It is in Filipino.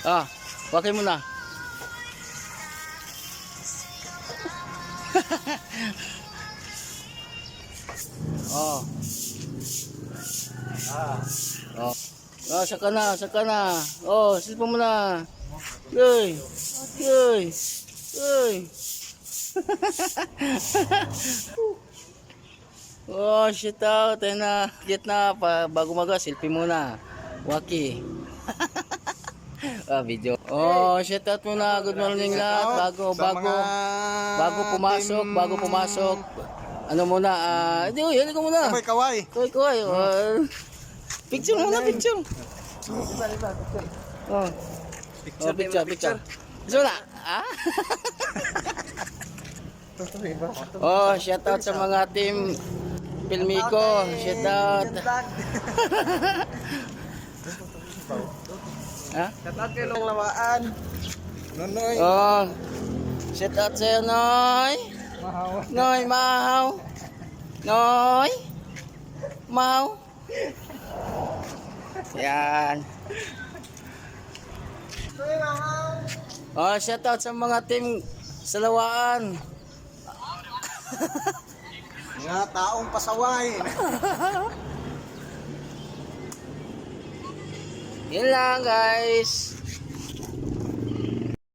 Ah, wakay mo na. Oh. Oh. Oh, saka na, saka na. Oh, silpa mo na. Yoy. Yoy. Yoy. Oh, shit out. Ayun na. Get na. Bago maga, selfie muna. Waki. Ah, video. Oh, shout out muna. Good morning lahat. Bago pumasok. Ano muna? Hindi, hindi ko muna. Kaway. Kaway. Picture muna, picture. Oh. Picture. Gusto mo na? Ah? Oh, shout out sa mga team Filmico. Shout out. Ha? Shout out kayo ng lawaan. Nonoy. Oh. Shout out sa'yo, Noy. Noy, Mahaw. Noy. Mahaw. Yan. Oh, shout out sa mga team sa lawaan. Mga taong pasaway. Yun lang, guys.